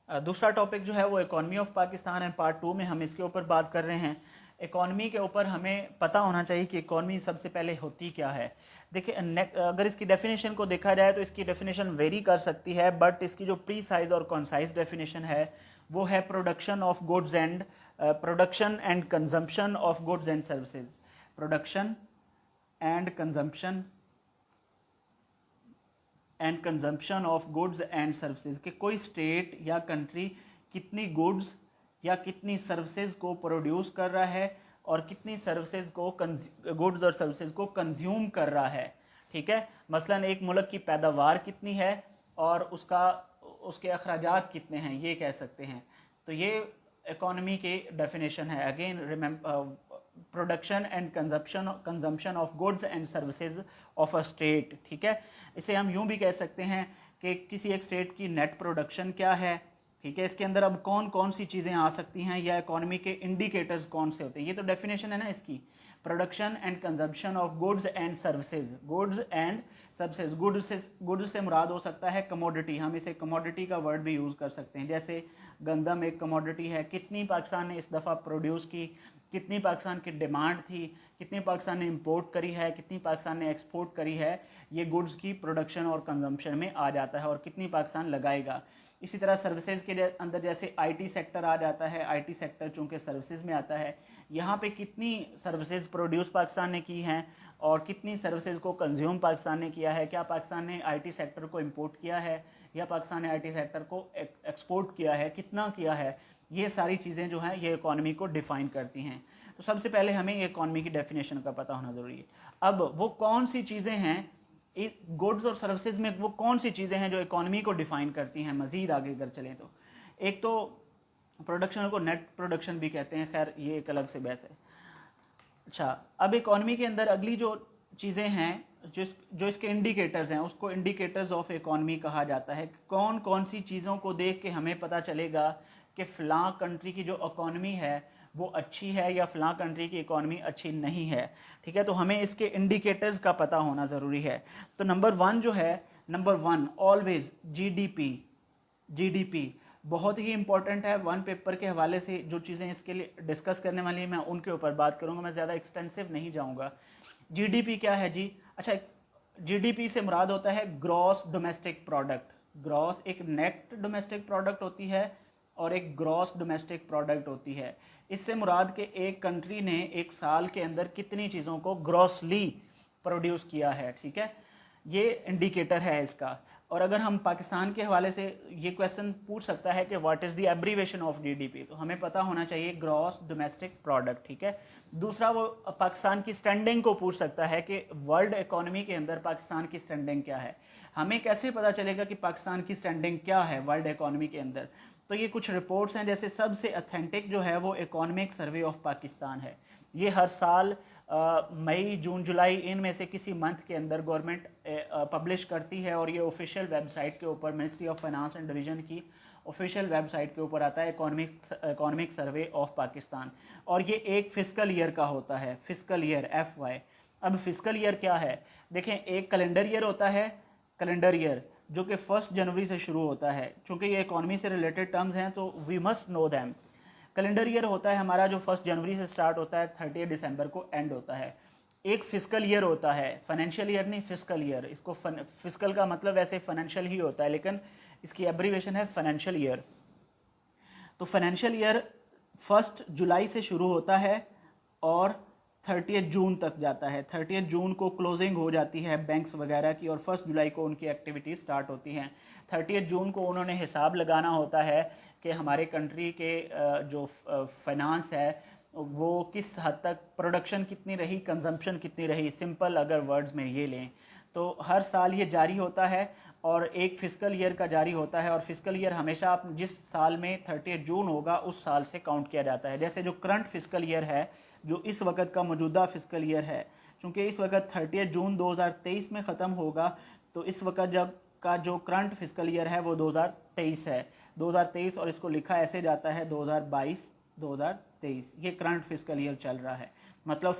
दूसरा टॉपिक जो है वो इकॉनमी ऑफ पाकिस्तान है। पार्ट 2 में हम इसके ऊपर बात कर रहे हैं। इकॉनमी के ऊपर हमें पता होना चाहिए कि इकॉनमी सबसे पहले होती क्या है। देखिए, अगर इसकी डेफिनेशन को देखा जाए तो इसकी डेफिनेशन वेरी कर सकती है, बट इसकी जो प्रीसाइज और कॉन्साइज डेफिनेशन है वो है production of goods and production and consumption of goods and services. Production and consumption and consumption of goods and services कि कोई स्टेट या कंट्री कितनी गुड्स या कितनी सर्विसेज को प्रोड्यूस कर रहा है और कितनी सर्विसेज को गुड्स और सर्विसेज को कंज्यूम कर रहा है। ठीक है, मसलन एक मुल्क की पैदावार कितनी है और उसके अखराजात कितने हैं, ये कह सकते हैं। तो ये इकोनॉमी की डेफिनेशन है। Again remember, production and consumption of goods and services of a state. ठीक है, इसे हम यूं भी कह सकते हैं कि किसी एक स्टेट की नेट प्रोडक्शन क्या है। ठीक है, इसके अंदर अब कौन कौन सी चीज़ें आ सकती हैं या इकोनॉमी के इंडिकेटर्स कौन से होते हैं, ये तो डेफिनेशन है ना इसकी। Production and consumption of goods and services. Goods and services, goods से मुराद हो सकता है कमोडिटी, हम इसे कमोडिटी का वर्ड भी यूज़ कर सकते हैं। जैसे गंदम एक कमोडिटी है, कितनी पाकिस्तान ने इस दफ़ा प्रोड्यूस की, कितनी पाकिस्तान की डिमांड थी, कितनी पाकिस्तान ने इंपोर्ट करी है, कितनी पाकिस्तान ने एक्सपोर्ट करी है, ये गुड्स की प्रोडक्शन और कंजम्पशन में आ जाता है, और कितनी पाकिस्तान लगाएगा। इसी तरह सर्विसेज के अंदर जैसे आईटी सेक्टर आ जाता है, आईटी सेक्टर चूँकि सर्विसेज में आता है, यहाँ पे कितनी सर्विसेज प्रोड्यूस पाकिस्तान ने की हैं और कितनी सर्विसेज को कंज्यूम पाकिस्तान ने किया है। क्या पाकिस्तान ने आईटी सेक्टर को इंपोर्ट किया है या पाकिस्तान ने आईटी सेक्टर को एक्सपोर्ट किया है, कितना किया है, ये सारी चीज़ें जो हैं ये इकॉनमी को डिफ़ाइन करती हैं। तो सबसे पहले हमें ये इकॉनमी की डेफिनेशन का पता होना ज़रूरी है। अब वो कौन सी चीज़ें हैं गुड्स और सर्विसेज में, वो कौन सी चीज़ें हैं जो इकॉनमी को डिफ़ाइन करती हैं। मज़ीद आगे अगर चलें तो एक तो प्रोडक्शन को नेट प्रोडक्शन भी कहते हैं, खैर ये एक अलग से बहस है। अच्छा, अब इकॉनमी के अंदर अगली जो चीज़ें हैं जो इसके इंडिकेटर्स हैं उसको इंडिकेटर्स ऑफ इकॉनमी कहा जाता है। कौन कौन सी चीज़ों को देख के हमें पता चलेगा कि फ़लाँ कंट्री की जो इकॉनमी है वो अच्छी है या फ़लाँ कंट्री की इकॉनमी अच्छी नहीं है। ठीक है, तो हमें इसके इंडिकेटर्स का पता होना ज़रूरी है। तो नंबर वन ऑलवेज जीडीपी बहुत ही इंपॉर्टेंट है। वन पेपर के हवाले से जो चीज़ें इसके लिए डिस्कस करने वाली हैं मैं उनके ऊपर बात करूँगा, मैं ज़्यादा एक्सटेंसिव नहीं जाऊँगा। जीडीपी क्या है जी? अच्छा, जीडीपी से मुराद होता है ग्रॉस डोमेस्टिक प्रोडक्ट। ग्रॉस एक नेट डोमेस्टिक प्रोडक्ट होती है और एक ग्रॉस डोमेस्टिक प्रोडक्ट होती है। इससे मुराद के एक कंट्री ने एक साल के अंदर कितनी चीज़ों को ग्रॉसली प्रोड्यूस किया है। ठीक है, ये इंडिकेटर है इसका। और अगर हम पाकिस्तान के हवाले से ये क्वेश्चन पूछ सकता है कि what is the abbreviation of GDP, तो हमें पता होना चाहिए ग्रॉस डोमेस्टिक प्रोडक्ट। ठीक है, दूसरा वो पाकिस्तान की स्टैंडिंग को पूछ सकता है कि वर्ल्ड इकोनॉमी के अंदर पाकिस्तान की स्टैंडिंग क्या है। हमें कैसे पता चलेगा कि पाकिस्तान की स्टैंडिंग क्या है वर्ल्ड इकोनॉमी के अंदर? तो ये कुछ रिपोर्ट्स हैं, जैसे सबसे अथेंटिक जो है वो इकोनॉमिक सर्वे ऑफ पाकिस्तान है। ये हर साल मई जून जुलाई इनमें से किसी मंथ के अंदर गवर्नमेंट पब्लिश करती है, और ये ऑफिशियल वेबसाइट के ऊपर ministry of finance and division की ऑफिशियल वेबसाइट के ऊपर आता है इकोनॉमिक सर्वे ऑफ पाकिस्तान। और ये एक फिस्कल ईयर का होता है, फिस्कल ईयर FY। अब फिस्कल ईयर क्या है? देखें, एक कैलेंडर ईयर होता है, कैलेंडर ईयर जो कि 1 जनवरी से शुरू होता है। चूँकि ये इकॉनमी से रिलेटेड टर्म्स हैं तो we must know them. Calendar year होता है हमारा जो 1 जनवरी से स्टार्ट होता है, 30 दिसंबर को एंड होता है। एक फिस्कल ईयर होता है, फाइनेंशियल ईयर नहीं, फिस्कल ईयर। इसको फिस्कल का मतलब वैसे फाइनेंशियल ही होता है, लेकिन इसकी एब्रीवेशन है फाइनेंशियल ईयर। तो फाइनेंशियल ईयर 1 जुलाई से शुरू होता है और 30 जून तक जाता है। 30 जून को क्लोजिंग हो जाती है बैंक्स वगैरह की और 1 जुलाई को उनकी एक्टिविटीज स्टार्ट होती हैं। 30 जून को उन्होंने हिसाब लगाना होता है कि हमारे कंट्री के जो फाइनेंस है वो किस हद तक, प्रोडक्शन कितनी रही, कंजम्पशन कितनी रही, सिंपल अगर वर्ड्स में ये लें तो हर साल ये जारी होता है और एक फिस्कल ईयर का जारी होता है। और फिस्कल ईयर हमेशा आप जिस साल में 30 जून होगा उस साल से काउंट किया जाता है। जैसे जो करंट फिस्कल ईयर है, जो इस वक्त का मौजूदा फिस्कल ईयर है, चूँकि इस वक्त 30 जून 2023 में ख़त्म होगा, तो इस वक्त जब का जो करंट फिस्कल ईयर है वो 2023 है, 2023, और इसको लिखा ऐसे जाता है 2022-2023। ये करंट फिस्कल ईयर चल रहा है, मतलब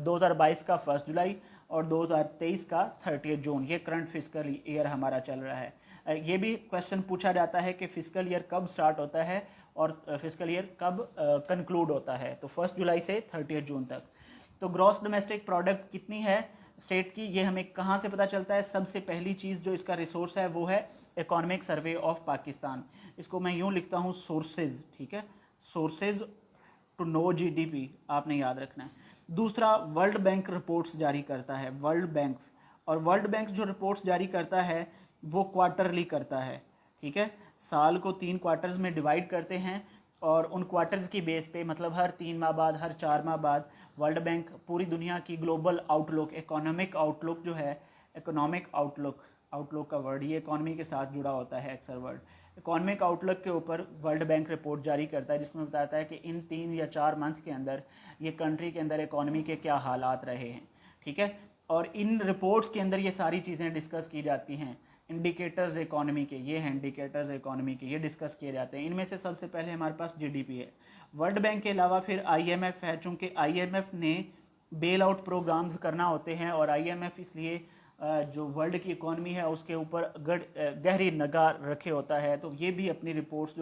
2022 का 1 जुलाई और 2023 का 30 जून, ये करंट फिस्कल ईयर हमारा चल रहा है। ये भी क्वेश्चन पूछा जाता है कि फिजिकल ईयर कब स्टार्ट होता है और फिजिकल ईयर कब कंक्लूड होता है, तो 1 जुलाई से 30 जून तक। तो ग्रॉस डोमेस्टिक प्रोडक्ट कितनी है स्टेट की, ये हमें कहाँ से पता चलता है? सबसे पहली चीज़ जो इसका रिसोर्स है वो है इकोनॉमिक सर्वे ऑफ पाकिस्तान। इसको मैं यूँ लिखता हूँ सोर्सेज, ठीक है, सोर्सेज टू नो जीडीपी आपने याद रखना है। दूसरा, वर्ल्ड बैंक रिपोर्ट्स जारी करता है, वर्ल्ड बैंक्स, और वर्ल्ड बैंक जो रिपोर्ट्स जारी करता है वो क्वार्टरली करता है, ठीक है। साल को 3 क्वार्टर्स में डिवाइड करते हैं और उन क्वार्टर्स की बेस पे, मतलब हर 3 माह बाद, हर 4 माह बाद वर्ल्ड बैंक पूरी दुनिया की ग्लोबल आउटलुक, इकोनॉमिक आउटलुक जो है, इकोनॉमिक आउटलुक, आउटलुक का वर्ड ये इकॉनमी के साथ जुड़ा होता है अक्सर वर्ड, इकोनॉमिक आउटलुक के ऊपर वर्ल्ड बैंक रिपोर्ट जारी करता है जिसमें बताता है कि इन 3 या 4 मंथ के अंदर ये कंट्री के अंदर इकोनॉमी के क्या हालात रहे हैं, ठीक है। और इन रिपोर्ट्स के अंदर ये सारी चीज़ें डिस्कस की जाती हैं। इंडिकेटर्स इकोनॉमी के, ये हैं इंडिकेटर्स इकोनॉमी के, ये डिस्कस किए जाते हैं। इनमें से सबसे पहले हमारे पास जीडीपी है। वर्ल्ड बैंक के अलावा फिर आईएमएफ है, चूँकि आईएमएफ ने बेल आउट प्रोग्राम्स करना होते हैं और आईएमएफ इसलिए जो वर्ल्ड की इकोनॉमी है उसके ऊपर गहरी निगाह रखे होता है, तो ये भी अपनी रिपोर्ट्स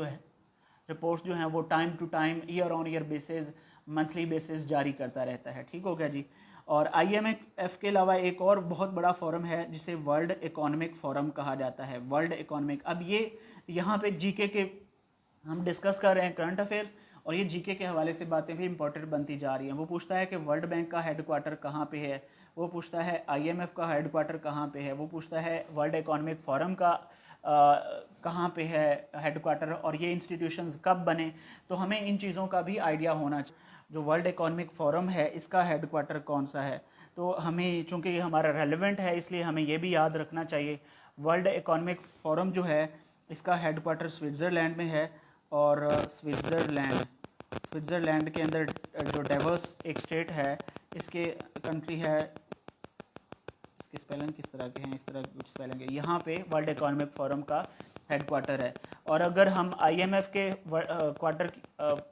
जो हैं वो time to time, year on year basis, monthly basis जारी करता रहता है, ठीक हो गया जी। और आईएमएफ के अलावा एक और बहुत बड़ा फोरम है जिसे वर्ल्ड इकोनॉमिक फोरम कहा जाता है, वर्ल्ड इकोनॉमिक। अब ये यहाँ पे जीके के हम डिस्कस कर रहे हैं करंट अफेयर्स, और ये जीके के हवाले से बातें भी इंपॉर्टेंट बनती जा रही हैं। वो पूछता है कि वर्ल्ड बैंक का हेडक्वार्टर कहाँ पे है, वो पूछता है आईएमएफ का हेडक्वार्टर कहाँ पे है, वो पूछता है वर्ल्ड इकोनॉमिक फोरम का कहाँ पे है हेडक्वार्टर, और ये इंस्टीट्यूशंस कब बने। तो हमें इन चीज़ों का भी आइडिया होना चाहिए। जो वर्ल्ड इकोनॉमिक फोरम है इसका हेडक्वार्टर कौन सा है, तो हमें, चूँकि ये हमारा रेलेवेंट है इसलिए हमें ये भी याद रखना चाहिए। वर्ल्ड इकोनॉमिक फोरम जो है इसका हेडक्वार्टर स्विट्ज़रलैंड में है, और स्विट्ज़रलैंड के अंदर जो डेवोस एक स्टेट है, इसके कंट्री है, इसके स्पेलिंग किस तरह के हैं, इस तरह कुछ स्पेलिंग है, यहाँ पे वर्ल्ड इकोनॉमिक फोरम का हेडक्वार्टर है। और अगर हम आईएमएफ के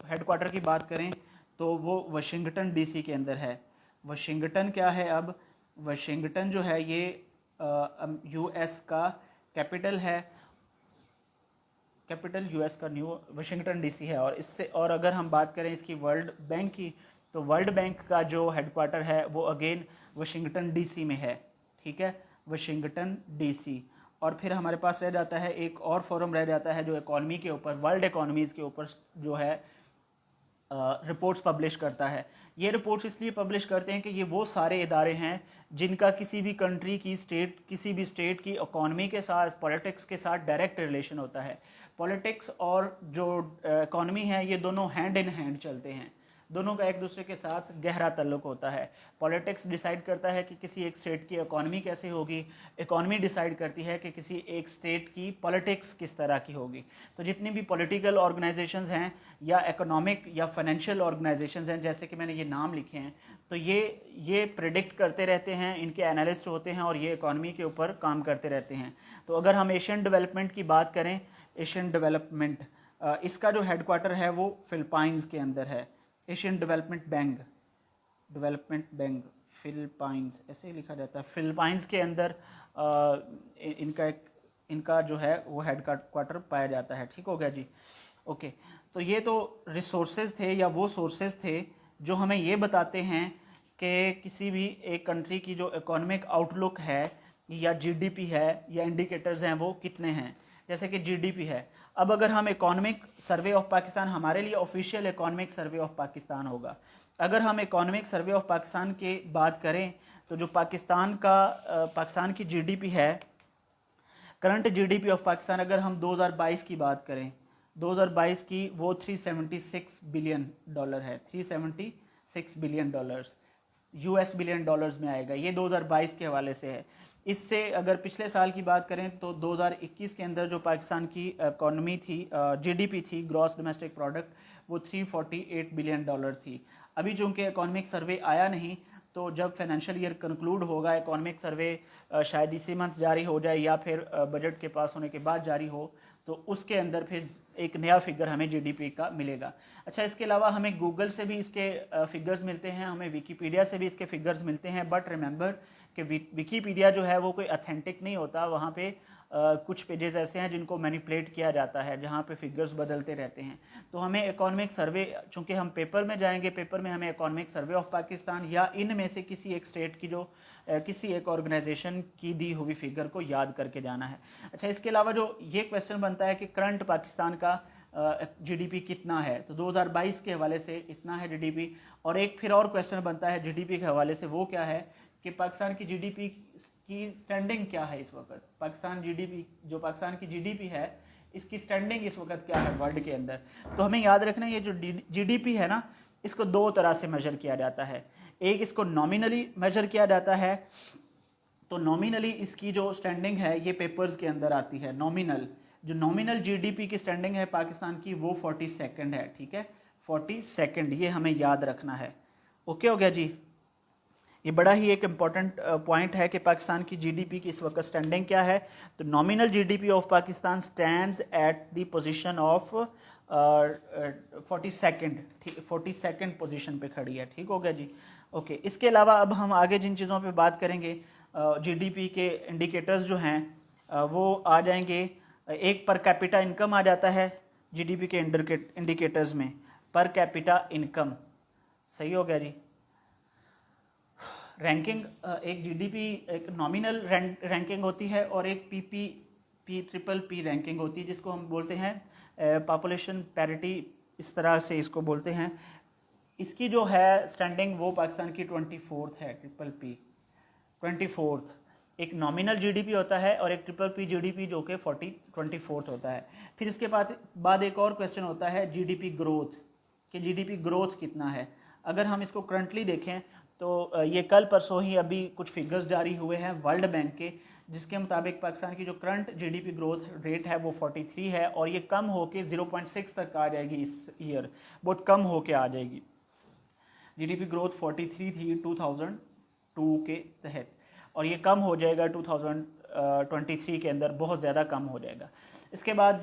हेडक्वार्टर की बात करें तो वो वाशिंगटन डीसी के अंदर है। वाशिंगटन क्या है, अब वाशिंगटन जो है ये यूएस का कैपिटल है, कैपिटल यूएस का न्यू वाशिंगटन डीसी है। और इससे, और अगर हम बात करें इसकी वर्ल्ड बैंक की, तो वर्ल्ड बैंक का जो हेडक्वार्टर है वो अगेन वाशिंगटन डीसी में है, ठीक है, वाशिंगटन डीसी। और फिर हमारे पास रह जाता है एक और फोरम रह जाता है जो इकॉनमी के ऊपर, वर्ल्ड इकोनॉमीज़ के ऊपर जो है रिपोर्ट्स पब्लिश करता है। ये रिपोर्ट्स इसलिए पब्लिश करते हैं कि ये वो सारे इदारे हैं जिनका किसी भी कंट्री की किसी भी स्टेट की इकॉनमी के साथ, पॉलिटिक्स के साथ डायरेक्ट रिलेशन होता है। पॉलिटिक्स और जो इकॉनमी है ये दोनों हैंड इन हैंड चलते हैं, दोनों का एक दूसरे के साथ गहरा ताल्लुक होता है। पॉलिटिक्स डिसाइड करता है कि किसी एक स्टेट की इकॉनमी कैसे होगी, इकॉनमी डिसाइड करती है कि किसी एक स्टेट की पॉलिटिक्स किस तरह की होगी। तो जितनी भी पॉलिटिकल ऑर्गेनाइजेशंस हैं या इकोनॉमिक या फाइनेंशियल ऑर्गेनाइजेशंस हैं, जैसे कि मैंने ये नाम लिखे हैं, तो ये प्रेडिक्ट करते रहते हैं, इनके एनालिस्ट होते हैं और ये इकॉनमी के ऊपर काम करते रहते हैं। तो अगर हम एशियन डेवलपमेंट की बात करें, एशियन डेवलपमेंट, इसका जो हेडक्वार्टर है वो फिलिपाइंस के अंदर है। एशियन डेवलपमेंट बैंक फिलिपाइंस ऐसे ही लिखा जाता है, फिलिपाइंस के अंदर इनका जो है वो हेडक्वार्टर पाया जाता है, ठीक हो गया जी। ओके, तो ये तो रिसोर्सेज थे या वो सोर्सेज थे जो हमें ये बताते हैं कि किसी भी एक कंट्री की जो इकोनॉमिक आउटलुक है या जीडीपी है या इंडिकेटर्स हैं वो कितने हैं। जैसे कि जीडीपी है, अब अगर हम इकोनॉमिक सर्वे ऑफ पाकिस्तान, हमारे लिए official economic survey of Pakistan होगा। अगर हम इकोनॉमिक सर्वे ऑफ पाकिस्तान की बात करें तो जो पाकिस्तान की जीडीपी है, करंट जीडीपी ऑफ पाकिस्तान, अगर हम 2022 की बात करें, 2022 की वो $376 बिलियन है, $376 बिलियन, US बिलियन डॉलर्स में आएगा। ये 2022 के हवाले से है। इससे अगर पिछले साल की बात करें तो 2021 के अंदर जो पाकिस्तान की इकोनॉमी थी, जीडीपी थी, ग्रॉस डोमेस्टिक प्रोडक्ट, वो $348 बिलियन थी। अभी चूँकि इकोनॉमिक सर्वे आया नहीं, तो जब फाइनेंशियल ईयर कंक्लूड होगा, इकोनॉमिक सर्वे शायद इसी मंथ जारी हो जाए या फिर बजट के पास होने के बाद जारी हो, तो उसके अंदर फिर एक नया फिगर हमें जीडीपी का मिलेगा। अच्छा, इसके अलावा हमें गूगल से भी इसके फिगर्स मिलते हैं, हमें विकीपीडिया से भी इसके फिगर्स मिलते हैं। बट रिमेंबर कि विकीपीडिया जो है वो कोई ऑथेंटिक नहीं होता, वहाँ पे कुछ पेजेस ऐसे हैं जिनको मैनिपुलेट किया जाता है, जहाँ पे फिगर्स बदलते रहते हैं। तो हमें इकोनॉमिक सर्वे, चूँकि हम पेपर में जाएंगे, पेपर में हमें इकोनॉमिक सर्वे ऑफ पाकिस्तान या इनमें से किसी एक स्टेट की जो किसी एक ऑर्गेनाइजेशन की दी हुई फिगर को याद करके जाना है। अच्छा, इसके अलावा जो ये क्वेश्चन बनता है कि करंट पाकिस्तान का जीडीपी कितना है, तो 2022 के हवाले से इतना है जीडीपी। और एक फिर और क्वेश्चन बनता है जीडीपी के हवाले से, वो क्या है कि पाकिस्तान की जीडीपी की स्टैंडिंग क्या है इस वक्त। पाकिस्तान की जीडीपी है, इसकी स्टैंडिंग इस वक्त क्या है वर्ल्ड के अंदर। तो हमें याद रखना है ये जो जीडीपी है ना, इसको दो तरह से मेजर किया जाता है। एक इसको नॉमिनली मेजर किया जाता है, तो नॉमिनली इसकी जो स्टैंडिंग है ये पेपर्स के अंदर आती है। जो नॉमिनल जीडीपी की स्टैंडिंग है पाकिस्तान की, वो 42nd है। ठीक है, 42nd, ये हमें याद रखना है। ओके हो गया जी। ये बड़ा ही एक इम्पॉर्टेंट पॉइंट है कि पाकिस्तान की जीडीपी की इस वक्त स्टैंडिंग क्या है। तो nominal GDP of Pakistan stands at the position of 42nd, ठीक, 42nd पोजीशन पे खड़ी है। ठीक हो गया जी। ओके, इसके अलावा अब हम आगे जिन चीज़ों पे बात करेंगे, जीडीपी के इंडिकेटर्स जो हैं वो आ जाएंगे। एक पर कैपिटा इनकम आ जाता है जीडीपी के इंडिकेटर्स में, पर कैपिटा इनकम। सही हो गया जी। रैंकिंग, एक जीडीपी एक नॉमिनल रैंकिंग होती है और एक ट्रिपल पी रैंकिंग होती है, जिसको हम बोलते हैं पॉपुलेशन पैरिटी, इस तरह से इसको बोलते हैं। इसकी जो है स्टैंडिंग वो पाकिस्तान की 24th है, ट्रिपल पी 24th। एक नॉमिनल जीडीपी होता है और एक ट्रिपल पी जीडीपी जो कि 24th होता है। फिर इसके बाद एक और क्वेश्चन होता है जीडीपी ग्रोथ, कि जीडीपी ग्रोथ कितना है। अगर हम इसको करंटली देखें तो ये कल परसों ही अभी कुछ फिगर्स जारी हुए हैं वर्ल्ड बैंक के, जिसके मुताबिक पाकिस्तान की जो करंट जीडीपी ग्रोथ रेट है वो 43 है, और ये कम होके 0.6 तक आ जाएगी इस ईयर, बहुत कम होके आ जाएगी। जीडीपी ग्रोथ 43 थी 2002 के तहत, और ये कम हो जाएगा 2023 के अंदर, बहुत ज़्यादा कम हो जाएगा। इसके बाद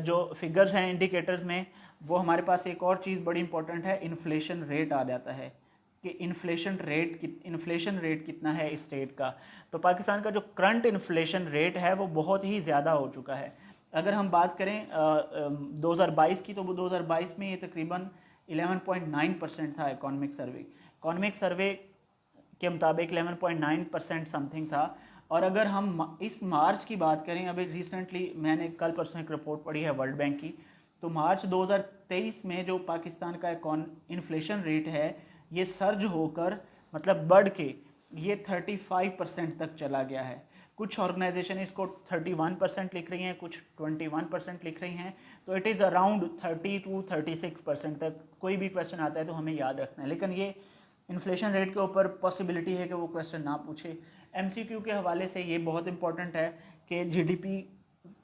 जो फिगर्स हैं इंडिकेटर्स में, वो हमारे पास एक और चीज़ बड़ी इंपॉर्टेंट है, इन्फ्लेशन रेट आ जाता है कि इन्फ्लेशन रेट कितना है इस स्टेट का। तो पाकिस्तान का जो करंट इन्फ्लेशन रेट है वो बहुत ही ज़्यादा हो चुका है। अगर हम बात करें 2022 की, तो वो 2022 में ये तकरीबन 11.9% था। इकोनॉमिक सर्वे के मुताबिक 11.9% समथिंग था। और अगर हम इस मार्च की बात करें, अभी रिसेंटली मैंने कल परसों एक रिपोर्ट पढ़ी है वर्ल्ड बैंक की, तो मार्च 2023 में जो पाकिस्तान का इन्फ्लेशन रेट है ये सर्ज होकर, मतलब बढ़ के, ये 35% तक चला गया है। कुछ ऑर्गेनाइजेशन इसको 31% लिख रही हैं, कुछ 21% लिख रही हैं। तो इट इज़ अराउंड 30 to 36% तक। कोई भी क्वेश्चन आता है तो हमें याद रखना है, लेकिन ये इन्फ्लेशन रेट के ऊपर पॉसिबिलिटी है कि वो क्वेश्चन ना पूछे। एमसीक्यू के हवाले से ये बहुत इंपॉर्टेंट है कि जीडीपी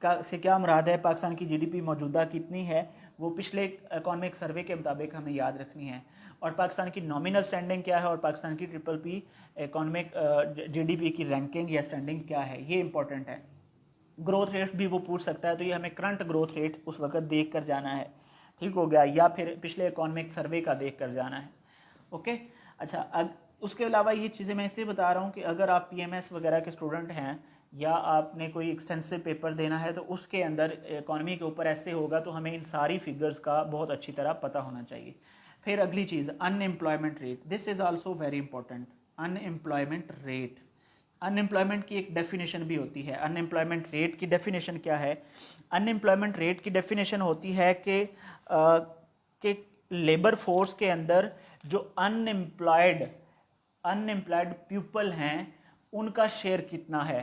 का से क्या मुराद है, पाकिस्तान की जीडीपी मौजूदा कितनी है, वो पिछले इकोनॉमिक सर्वे के मुताबिक हमें याद रखनी है। और पाकिस्तान की नॉमिनल स्टैंडिंग क्या है, और पाकिस्तान की ट्रिपल पी इकोनॉमिक जीडीपी की रैंकिंग या स्टैंडिंग क्या है, ये इंपॉर्टेंट है। ग्रोथ रेट भी वो पूछ सकता है, तो ये हमें करंट ग्रोथ रेट उस वक्त देख कर जाना है। ठीक हो गया, या फिर पिछले इकोनॉमिक सर्वे का देख कर जाना है। ओके, अच्छा, उसके अलावा ये चीज़ें मैं इसलिए बता रहा हूँ कि अगर आप पीएमएस वगैरह के स्टूडेंट हैं या आपने कोई एक्सटेंसिव पेपर देना है, तो उसके अंदर इकोनॉमी के ऊपर ऐसे होगा, तो हमें इन सारी फिगर्स का बहुत अच्छी तरह पता होना चाहिए। फिर अगली चीज़, unemployment rate. This is also very important. Unemployment rate, unemployment की एक डेफिनेशन भी होती है। अनएम्प्लॉयमेंट रेट की डेफिनेशन क्या है? अनएम्प्लॉयमेंट रेट की डेफिनेशन होती है कि लेबर फोर्स के अंदर जो अनएम्प्लॉयड पीपल हैं उनका शेयर कितना है।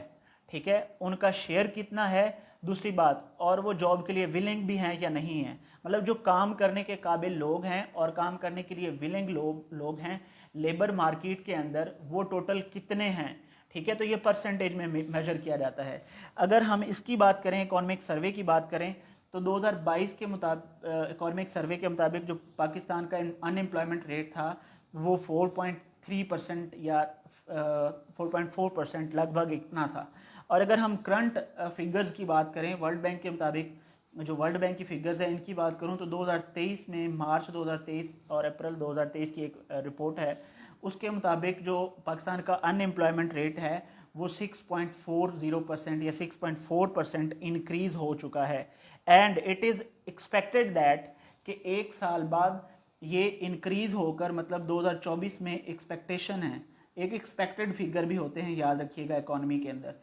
ठीक है, उनका शेयर कितना है। दूसरी बात, और वो जॉब के लिए विलिंग भी हैं या नहीं हैं, मतलब जो काम करने के काबिल लोग हैं और काम करने के लिए विलिंग लोग हैं लेबर मार्केट के अंदर, वो टोटल कितने हैं। ठीक है, तो ये परसेंटेज में मेजर किया जाता है। अगर हम इसकी बात करें, इकोनॉमिक सर्वे की बात करें, तो 2022 के मुताबिक इकोनॉमिक सर्वे के मुताबिक जो पाकिस्तान का अनएम्प्लॉयमेंट रेट था वो 4.3% या 4.4% लगभग इतना था। और अगर हम करंट फिगर्स की बात करें, वर्ल्ड बैंक के मुताबिक, जो वर्ल्ड बैंक की फिगर्स है इनकी बात करूं, तो 2023 में, मार्च 2023 और अप्रैल 2023 की एक रिपोर्ट है, उसके मुताबिक जो पाकिस्तान का अनएम्प्लॉयमेंट रेट है वो 6.40% या 6.4% इंक्रीज हो चुका है। And it is expected that कि एक साल बाद ये इंक्रीज होकर, मतलब 2024 में एक्सपेक्टेशन है, एक एक्सपेक्टेड फिगर भी होते हैं, याद रखिएगा इकोनॉमी के अंदर।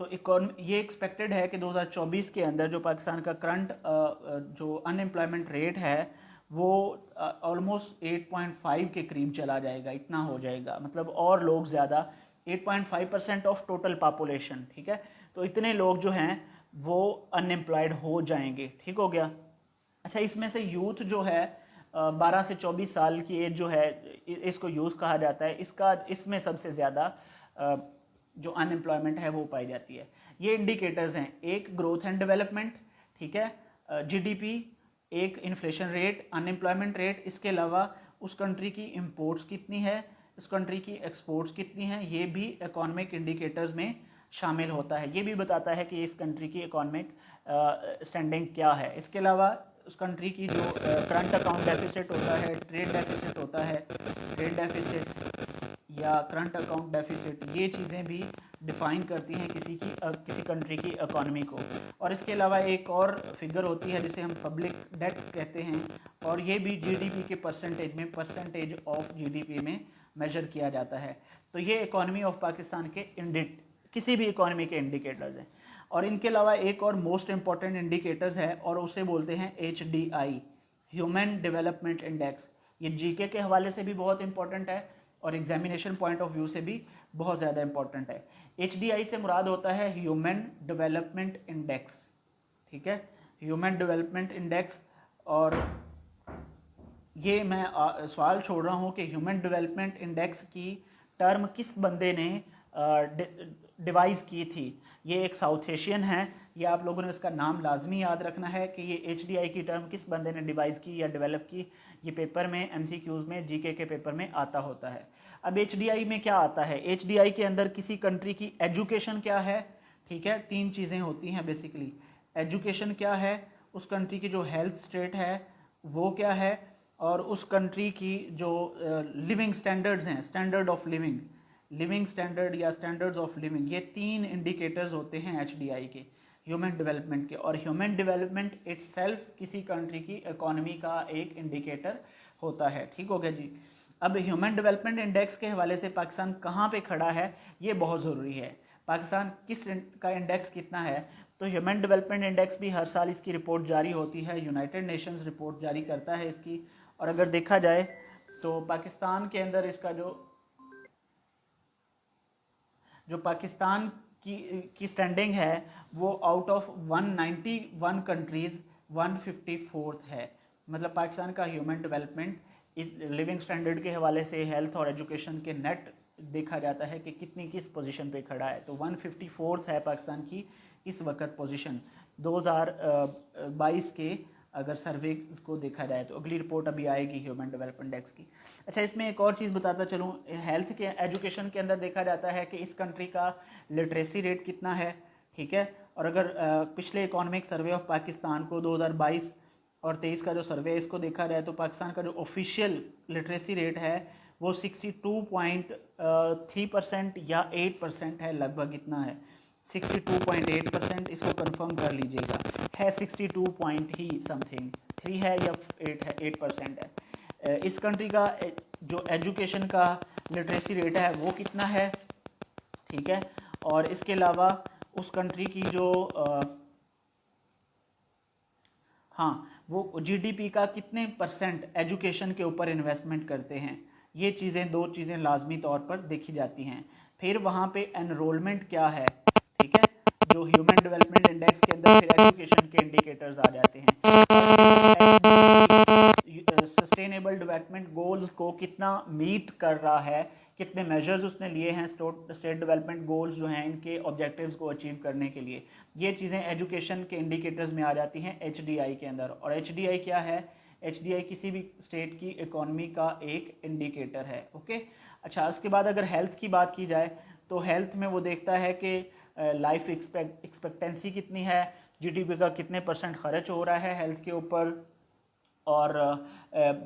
तो ये एक्सपेक्टेड है कि 2024 के अंदर जो पाकिस्तान का करंट जो अनएम्प्लॉयमेंट रेट है वो ऑलमोस्ट 8.5 के करीब चला जाएगा, इतना हो जाएगा, मतलब और लोग ज़्यादा, 8.5% ऑफ टोटल पॉपुलेशन, ठीक है। तो इतने लोग जो हैं वो अनएम्प्लॉयड हो जाएंगे, ठीक हो गया। अच्छा, इसमें से यूथ जो है 12 से 24 साल की एज जो है, इसको यूथ कहा जाता है, इसमें सबसे ज़्यादा जो अनएम्प्लॉयमेंट है वो पाई जाती है। ये इंडिकेटर्स हैं, एक ग्रोथ एंड डेवलपमेंट, ठीक है, जीडीपी, एक इन्फ्लेशन रेट, अनएम्प्लॉयमेंट रेट, इसके अलावा उस कंट्री की इंपोर्ट्स कितनी है, उस कंट्री की एक्सपोर्ट्स कितनी है, ये भी इकोनॉमिक इंडिकेटर्स में शामिल होता है। ये भी बताता है कि इस कंट्री की इकोनॉमिक स्टैंडिंग क्या है। इसके अलावा उस कंट्री की जो करंट अकाउंट डेफिसिट होता है, ट्रेड डेफिसिट होता है, ट्रेड डेफिसिट या करंट अकाउंट डेफिसिट, ये चीज़ें भी डिफाइन करती हैं किसी कंट्री की इकोनॉमी को। और इसके अलावा एक और फिगर होती है जिसे हम पब्लिक डेट कहते हैं, और ये भी जीडीपी के परसेंटेज ऑफ जीडीपी में मेजर किया जाता है। तो ये इकोनॉमी ऑफ पाकिस्तान के किसी भी इकोनॉमी के इंडिकेटर्स हैं। और इनके अलावा एक और मोस्ट इंपॉर्टेंट इंडिकेटर्स है और उसे बोलते हैं HDI, ह्यूमन डेवलपमेंट इंडेक्स। ये जीके के हवाले से भी बहुत इंपॉर्टेंट है और एग्जामिनेशन पॉइंट ऑफ व्यू से भी बहुत ज़्यादा इंपॉर्टेंट है। HDI से मुराद होता है ह्यूमन डेवलपमेंट इंडेक्स, ठीक है, ह्यूमन डेवलपमेंट इंडेक्स। और ये मैं सवाल छोड़ रहा हूँ कि ह्यूमन डेवलपमेंट इंडेक्स की टर्म किस बंदे ने डिवाइस की थी। ये एक साउथ एशियन है, ये आप लोगों ने इसका नाम लाजमी याद रखना है कि ये HDI की टर्म किस बंदे ने डिवाइस की या डेवलप की। ये पेपर में MCQs में जीके के पेपर में आता होता है। अब HDI में क्या आता है, HDI के अंदर किसी कंट्री की एजुकेशन क्या है, ठीक है, 3 चीज़ें होती हैं बेसिकली। एजुकेशन क्या है, उस कंट्री की जो हेल्थ स्टेट है वो क्या है, और उस कंट्री की जो लिविंग स्टैंडर्ड्स हैं, स्टैंडर्ड ऑफ लिविंग स्टैंडर्ड या स्टैंडर्ड्स ऑफ लिविंग, ये 3 इंडिकेटर्स होते हैं HDI के, ह्यूमन डेवलपमेंट के। और ह्यूमन डेवलपमेंट इटसेल्फ किसी कंट्री की इकोनॉमी का एक इंडिकेटर होता है, ठीक हो गया जी। अब ह्यूमन डेवलपमेंट इंडेक्स के हवाले से पाकिस्तान कहाँ पे खड़ा है ये बहुत ज़रूरी है। पाकिस्तान किस का इंडेक्स कितना है, तो ह्यूमन डेवलपमेंट इंडेक्स भी हर साल इसकी रिपोर्ट जारी होती है, यूनाइटेड नेशंस रिपोर्ट जारी करता है इसकी। और अगर देखा जाए तो पाकिस्तान के अंदर इसका जो पाकिस्तान की स्टैंडिंग है वो आउट ऑफ 191 कंट्रीज़ 154th है। मतलब पाकिस्तान का ह्यूमन डेवलपमेंट इस लिविंग स्टैंडर्ड के हवाले से, हेल्थ और एजुकेशन के नेट देखा जाता है कि किस पोजीशन पे खड़ा है, तो 154th है पाकिस्तान की इस वक्त पोजीशन 2022 के अगर सर्वे को देखा जाए तो। अगली रिपोर्ट अभी आएगी ह्यूमन डेवलपमेंट इंडेक्स की। अच्छा, इसमें एक और चीज़ बताता चलूँ, हेल्थ के एजुकेशन के अंदर देखा जाता है कि इस कंट्री का लिटरेसी रेट कितना है, ठीक है। और अगर पिछले इकोनॉमिक सर्वे ऑफ पाकिस्तान को 2022 और 23 का जो सर्वे है इसको देखा जाए तो पाकिस्तान का जो ऑफिशियल लिटरेसी रेट है वो 62.3% या 8% है, लगभग इतना है, 62.8%। इसको कंफर्म कर लीजिएगा, है 62 पॉइंट ही समथिंग, 3 है या 8% है। इस कंट्री का जो एजुकेशन का लिटरेसी रेट है वो कितना है, ठीक है। और इसके अलावा उस कंट्री की जो वो जीडीपी का कितने % एजुकेशन के ऊपर इन्वेस्टमेंट करते हैं, ये चीज़ें 2 चीज़ें लाजमी तौर पर देखी जाती हैं। फिर वहाँ पे एनरोलमेंट क्या है, ठीक है, जो ह्यूमन डेवलपमेंट इंडेक्स के अंदर फिर एजुकेशन के इंडिकेटर्स आ जाते हैं। सस्टेनेबल डेवलपमेंट गोल्स को कितना मीट कर रहा है, कितने मेजर्स उसने लिए हैं स्टेट डेवलपमेंट गोल्स जो हैं इनके ऑब्जेक्टिव्स को अचीव करने के लिए, ये चीज़ें एजुकेशन के इंडिकेटर्स में आ जाती हैं HDI के अंदर। और HDI क्या है, HDI किसी भी स्टेट की इकोनॉमी का एक इंडिकेटर है, ओके। अच्छा, उसके बाद अगर हेल्थ की बात की जाए तो हेल्थ में वो देखता है कि लाइफ एक्सपेक्टेंसी कितनी है, जीडीपी का कितने % खर्च हो रहा है हेल्थ के ऊपर, और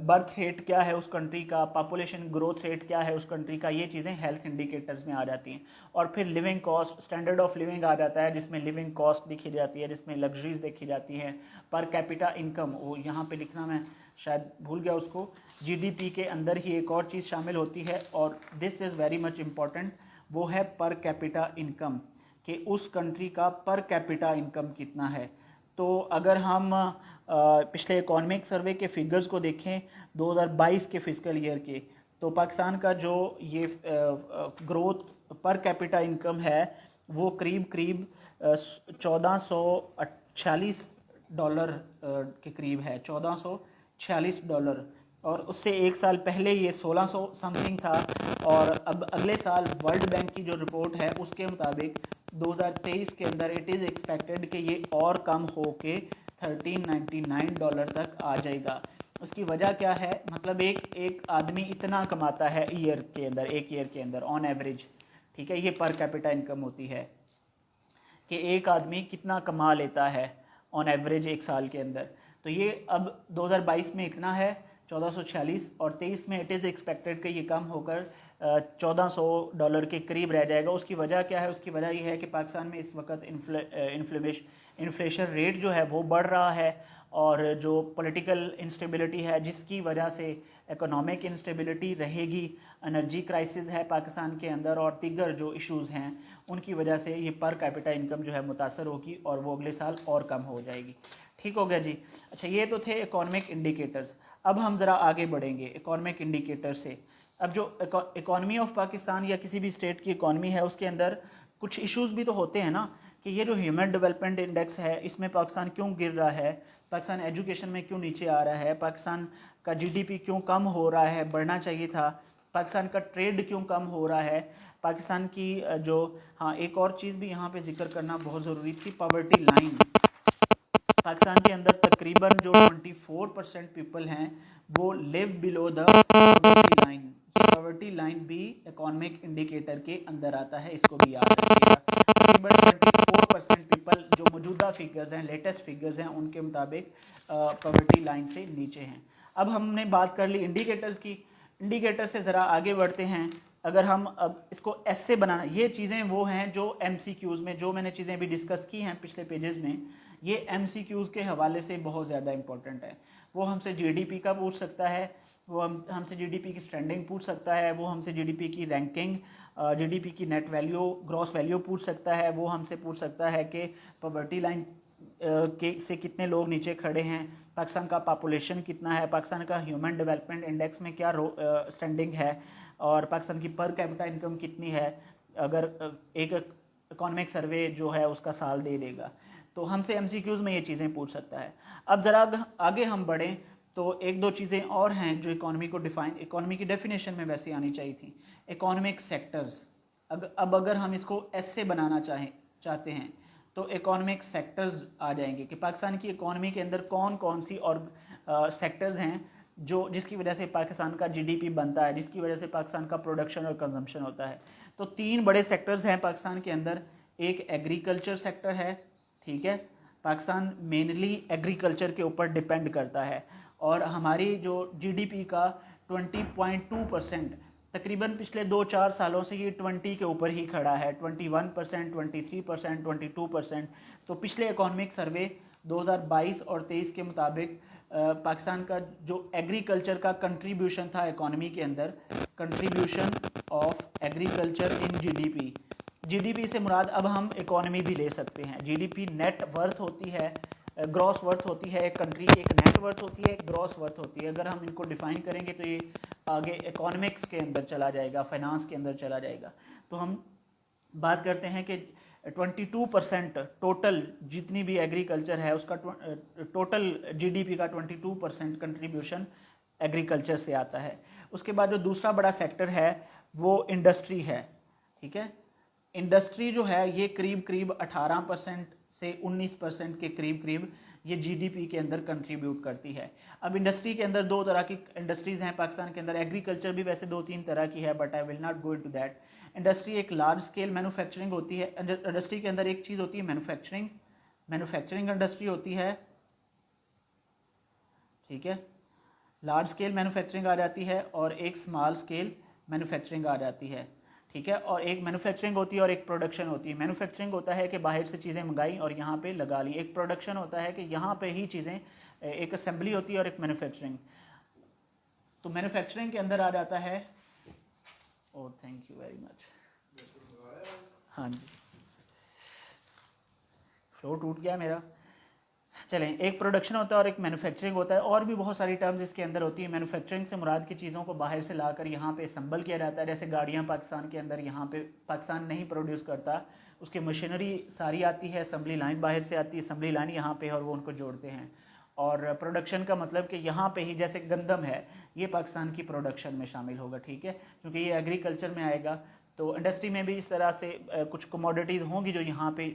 बर्थ रेट क्या है उस कंट्री का, पॉपुलेशन ग्रोथ रेट क्या है उस कंट्री का, ये चीज़ें हेल्थ इंडिकेटर्स में आ जाती हैं। और फिर living cost, standard of living आ जाता है, जिसमें लिविंग कॉस्ट देखी जाती है, जिसमें लग्जरीज देखी जाती हैं, पर कैपिटा इनकम, वो यहाँ पे लिखना मैं शायद भूल गया उसको, जीडीपी के अंदर ही एक और चीज़ शामिल होती है और this is very much important, वो है पर कैपिटा इनकम, कि उस कंट्री का पर कैपिटा इनकम कितना है। तो अगर हम पिछले इकोनॉमिक सर्वे के फिगर्स को देखें 2022 के फिजिकल ईयर के, तो पाकिस्तान का जो ये ग्रोथ पर कैपिटा इनकम है वो करीब 1446 डॉलर के करीब है, $1446, और उससे एक साल पहले ये 1600 समथिंग था। और अब अगले साल वर्ल्ड बैंक की जो रिपोर्ट है उसके मुताबिक 2023 के अंदर इट इज़ एक्सपेक्टेड कि ये और कम हो के $1399 तक आ जाएगा। उसकी वजह क्या है, मतलब एक आदमी इतना कमाता है ईयर के अंदर, एक ईयर के अंदर ऑन एवरेज, ठीक है, ये पर कैपिटा इनकम होती है कि एक आदमी कितना कमा लेता है ऑन एवरेज एक साल के अंदर। तो ये अब 2022 में इतना है 1446, और 23 में इट इज़ एक्सपेक्टेड कि ये कम होकर $1400 के करीब रह जाएगा। उसकी वजह क्या है, उसकी वजह ये है कि पाकिस्तान में इस वक्त इन्फ्लेशन रेट जो है वो बढ़ रहा है, और जो पॉलिटिकल इंस्टेबिलिटी है जिसकी वजह से इकोनॉमिक इंस्टेबिलिटी रहेगी, एनर्जी क्राइसिस है पाकिस्तान के अंदर, और दीगर जो इश्यूज़ हैं उनकी वजह से ये पर कैपिटा इनकम जो है मुतासर होगी और वो अगले साल और कम हो जाएगी। ठीक हो गया जी। अच्छा, ये तो थे इकोनॉमिक इंडिकेटर्स। अब हम ज़रा आगे बढ़ेंगे इकोनॉमिक इंडिकेटर से। अब जो इकॉनमी ऑफ पाकिस्तान या किसी भी स्टेट की इकॉनमी है उसके अंदर कुछ इश्यूज़ भी तो होते हैं ना, कि ये जो ह्यूमन डेवलपमेंट इंडेक्स है इसमें पाकिस्तान क्यों गिर रहा है, पाकिस्तान एजुकेशन में क्यों नीचे आ रहा है, पाकिस्तान का जीडीपी क्यों कम हो रहा है, बढ़ना चाहिए था, पाकिस्तान का ट्रेड क्यों कम हो रहा है, पाकिस्तान की जो, हाँ एक और चीज़ भी यहाँ पे जिक्र करना बहुत ज़रूरी थी, पॉवर्टी लाइन। पाकिस्तान के अंदर तकरीबन जो 24% पीपल हैं वो live below the poverty line. ये पॉवर्टी लाइन भी इकोनॉमिक इंडिकेटर के अंदर आता है, इसको भी याद रखिएगा। तकरीबन 24% पीपल, जो मौजूदा फिगर्स हैं, लेटेस्ट फिगर्स हैं, उनके मुताबिक पॉवर्टी लाइन से नीचे हैं। अब हमने बात कर ली इंडिकेटर्स की, इंडिकेटर से ज़रा आगे बढ़ते हैं। अगर हम अब इसको ऐसे बनाना, ये चीज़ें वो हैं जो MCQs में, जो मैंने चीज़ें भी डिस्कस की हैं पिछले पेजेस में, ये MCQs के हवाले से बहुत ज़्यादा इंपॉर्टेंट है। वो हमसे जीडीपी का पूछ सकता है, वो हमसे जीडीपी की स्टैंडिंग पूछ सकता है, वो हमसे जीडीपी की रैंकिंग, जीडीपी की नेट वैल्यू, ग्रॉस वैल्यू पूछ सकता है, वो हमसे पूछ सकता है कि पॉवर्टी लाइन के से कितने लोग नीचे खड़े हैं, पाकिस्तान का पॉपुलेशन कितना है, पाकिस्तान का ह्यूमन डेवलपमेंट इंडेक्स में क्या स्टैंडिंग है, और पाकिस्तान की पर कैपिटा इनकम कितनी है, अगर एक इकोनॉमिक सर्वे जो है उसका साल दे देगा। तो हमसे MCQs में ये चीज़ें पूछ सकता है। अब ज़रा आगे हम बढ़ें तो एक दो चीज़ें और हैं जो इकोनॉमी को इकोनॉमी की डेफिनेशन में वैसे आनी चाहिए थी। इकोनॉमिक सेक्टर्स, अब अगर हम इसको ऐसे बनाना चाहते हैं तो इकोनॉमिक सेक्टर्स आ जाएंगे कि पाकिस्तान की इकोनॉमी के अंदर कौन कौन सी और सेक्टर्स हैं जो जिसकी वजह से पाकिस्तान का जीडीपी बनता है, जिसकी वजह से पाकिस्तान का प्रोडक्शन और कंजम्पशन होता है। तो 3 बड़े सेक्टर्स हैं पाकिस्तान के अंदर। एक एग्रीकल्चर सेक्टर है, ठीक है, पाकिस्तान मेनली एग्रीकल्चर के ऊपर डिपेंड करता है, और हमारी जो जीडीपी का 20.2%, तकरीबन पिछले 2-4 सालों से ये 20 के ऊपर ही खड़ा है, 21%, 23%, 22%। तो पिछले इकोनॉमिक सर्वे 2022 और 23 के मुताबिक पाकिस्तान का जो एग्रीकल्चर का कंट्रीब्यूशन था इकोनॉमी के अंदर, contribution of agriculture in GDP, GDP से मुराद अब हम इकोनॉमी भी ले सकते हैं। जीडीपी नेट वर्थ होती है, ग्रॉस वर्थ होती है, एक कंट्री की एक नेट वर्थ होती है, एक ग्रॉस वर्थ होती है। अगर हम इनको डिफाइन करेंगे तो ये आगे इकोनॉमिक्स के अंदर चला जाएगा, फाइनेंस के अंदर चला जाएगा। तो हम बात करते हैं कि 22% टोटल जितनी भी एग्रीकल्चर है उसका टोटल जीडीपी का 22% कंट्रीब्यूशन एग्रीकल्चर से आता है। उसके बाद जो दूसरा बड़ा सेक्टर है वो इंडस्ट्री है, ठीक है। इंडस्ट्री जो है ये करीब 18% से 19% के करीब ये जीडीपी के अंदर कंट्रीब्यूट करती है। अब इंडस्ट्री के अंदर 2 तरह की इंडस्ट्रीज़ हैं पाकिस्तान के अंदर, एग्रीकल्चर भी वैसे 2-3 तरह की है, but I will not go into that. Industry एक लार्ज स्केल मैन्युफैक्चरिंग होती है। इंडस्ट्री के अंदर एक चीज़ होती है मैन्युफैक्चरिंग इंडस्ट्री होती है, ठीक है। लार्ज स्केल मैन्युफैक्चरिंग आ जाती है और एक स्मॉल स्केल मैन्युफैक्चरिंग आ जाती है, ठीक है। और एक मैन्युफैक्चरिंग होती है और एक प्रोडक्शन होती है। मैन्युफैक्चरिंग होता है कि बाहर से चीज़ें मंगाई और यहाँ पे लगा ली। एक प्रोडक्शन होता है कि यहाँ पे ही चीज़ें, एक असेंबली होती है और एक मैन्युफैक्चरिंग। तो मैन्युफैक्चरिंग के अंदर आ जाता है, और थैंक यू वेरी मच, हाँ जी फ्लो टूट गया मेरा। चलें, एक प्रोडक्शन होता है और एक मैन्युफैक्चरिंग होता है, और भी बहुत सारी टर्म्स इसके अंदर होती है। मैन्युफैक्चरिंग से मुराद की चीज़ों को बाहर से लाकर यहाँ पे असम्बल किया जाता है। जैसे गाड़ियाँ पाकिस्तान के अंदर, यहाँ पे पाकिस्तान नहीं प्रोड्यूस करता, उसकी मशीनरी सारी आती है, असम्बली लाइन बाहर से आती है, असम्बली लाइन यहाँ पे है और वो उनको जोड़ते हैं। और प्रोडक्शन का मतलब कि यहाँ पे ही, जैसे गंदम है, ये पाकिस्तान की प्रोडक्शन में शामिल होगा, ठीक है, क्योंकि ये एग्रीकल्चर में आएगा। तो इंडस्ट्री में भी इस तरह से कुछ कमोडिटीज़ होंगी जो यहाँ पे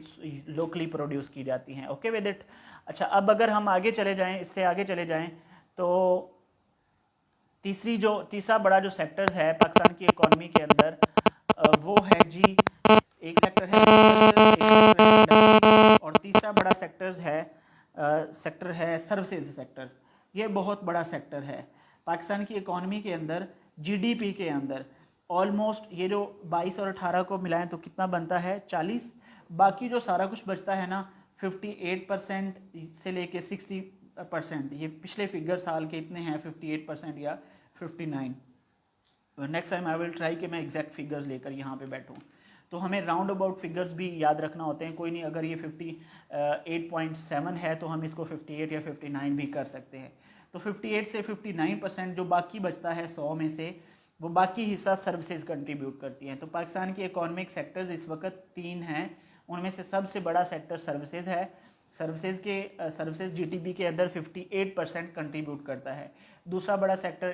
लोकली प्रोड्यूस की जाती हैं। Okay with it. अच्छा, अब अगर हम आगे चले जाएं, इससे आगे चले जाएं, तो तीसरा बड़ा जो सेक्टर है पाकिस्तान की इकॉनमी के अंदर, वो है जी, एक सेक्टर है इंडस्ट्री, और तीसरा बड़ा सेक्टर है सर्विसेज सेक्टर। ये बहुत बड़ा सेक्टर है पाकिस्तान की इकॉनमी के अंदर। जीडीपी के अंदर ऑलमोस्ट ये जो 22 और 18 को मिलाएं तो कितना बनता है, 40। बाकी जो सारा कुछ बचता है ना, 58% से लेके 60%, ये पिछले फिगर साल के इतने हैं, 58% या 59। Next time I will try कि मैं एग्जैक्ट फिगर्स लेकर यहाँ पे बैठूँ। तो हमें राउंड अबाउट फिगर्स भी याद रखना होते हैं। कोई नहीं, अगर ये 58.7 है तो हम इसको 58 या 59 भी कर सकते हैं। तो 58 से 59% जो बाकी बचता है 100 में से, वो बाकी हिस्सा सर्विसेज कंट्रीब्यूट करती हैं। तो पाकिस्तान के इकोनॉमिक सेक्टर्स इस वक्त 3 हैं, उनमें से सबसे बड़ा सेक्टर सर्विसेज है। सर्विसेज जीडीपी के अंदर 58% कंट्रीब्यूट करता है। दूसरा बड़ा सेक्टर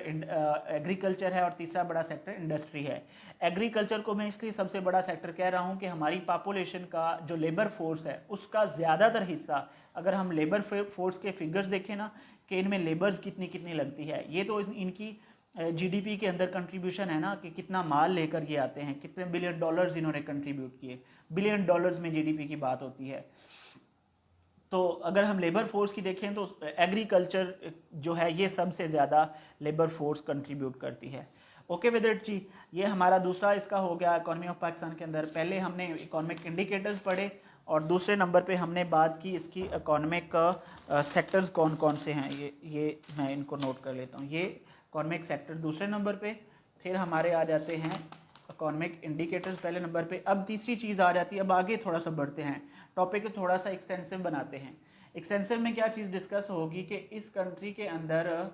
एग्रीकल्चर है और तीसरा बड़ा सेक्टर इंडस्ट्री है। एग्रीकल्चर को मैं इसलिए सबसे बड़ा सेक्टर कह रहा हूँ कि हमारी पॉपुलेशन का जो लेबर फोर्स है उसका ज़्यादातर हिस्सा, अगर हम लेबर फोर्स के फिगर्स देखें ना कि इनमें लेबर्स कितनी कितनी लगती है, ये तो इनकी जीडीपी के अंदर कंट्रीब्यूशन है ना, कि कितना माल लेकर ये आते हैं, कितने बिलियन डॉलर्स इन्होंने कंट्रीब्यूट किए, बिलियन डॉलर्स में जीडीपी की बात होती है। तो अगर हम लेबर फोर्स की देखें तो एग्रीकल्चर जो है ये सबसे ज़्यादा लेबर फोर्स कंट्रीब्यूट करती है। ओके विद इट जी, ये हमारा दूसरा इसका हो गया इकॉनमी ऑफ पाकिस्तान के अंदर। पहले हमने इकोनॉमिक इंडिकेटर्स पढ़े और दूसरे नंबर पे हमने बात की इसकी इकोनॉमिक सेक्टर्स कौन कौन से हैं। ये मैं इनको नोट कर लेता हूँ। ये इकोनॉमिक सेक्टर दूसरे नंबर पे, फिर हमारे आ जाते हैं इकोनॉमिक इंडिकेटर्स पहले नंबर पे। अब तीसरी चीज़ आ जाती है, अब आगे थोड़ा सा बढ़ते हैं, टॉपिक को थोड़ा सा एक्सटेंसिव बनाते हैं। एक्सटेंसिव में क्या चीज़ डिस्कस होगी कि इस कंट्री के अंदर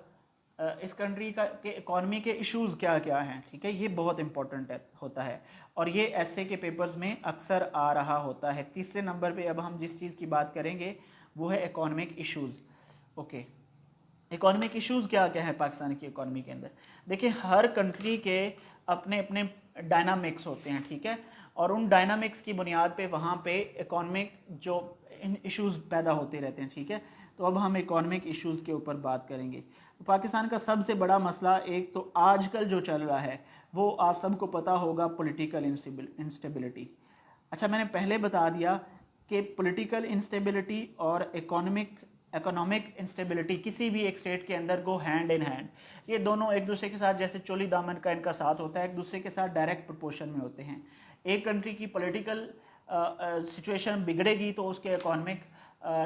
इस कंट्री का के इकॉनमी के इश्यूज़ क्या क्या हैं, ठीक है, ये बहुत इंपॉर्टेंट होता है और ये एसए के पेपर्स में अक्सर आ रहा होता है। तीसरे नंबर पे अब हम जिस चीज़ की बात करेंगे वो है economic issues. Okay, economic issues क्या क्या है पाकिस्तान की इकॉनमी के अंदर। देखिए, हर कंट्री के अपने अपने डायनामिक्स होते हैं, ठीक है, और उन डायनामिक्स की बुनियाद पे वहाँ पे इकोनॉमिक जो इश्यूज़ पैदा होते रहते हैं, ठीक है। तो अब हम इकोनॉमिक इश्यूज़ के ऊपर बात करेंगे। तो पाकिस्तान का सबसे बड़ा मसला एक तो आजकल जो चल रहा है वो आप सबको पता होगा, पॉलिटिकल इंस्टेबिलिटी। अच्छा, मैंने पहले बता दिया कि पॉलिटिकल इंस्टेबिलिटी और इकोनॉमिक इंस्टेबिलिटी किसी भी एक स्टेट के अंदर गो हैंड इन हैंड। ये दोनों एक दूसरे के साथ जैसे चोली दामन का इनका साथ होता है, एक दूसरे के साथ डायरेक्ट प्रोपोर्शन में होते हैं। एक कंट्री की पॉलिटिकल सिचुएशन बिगड़ेगी तो उसके इकोनॉमिक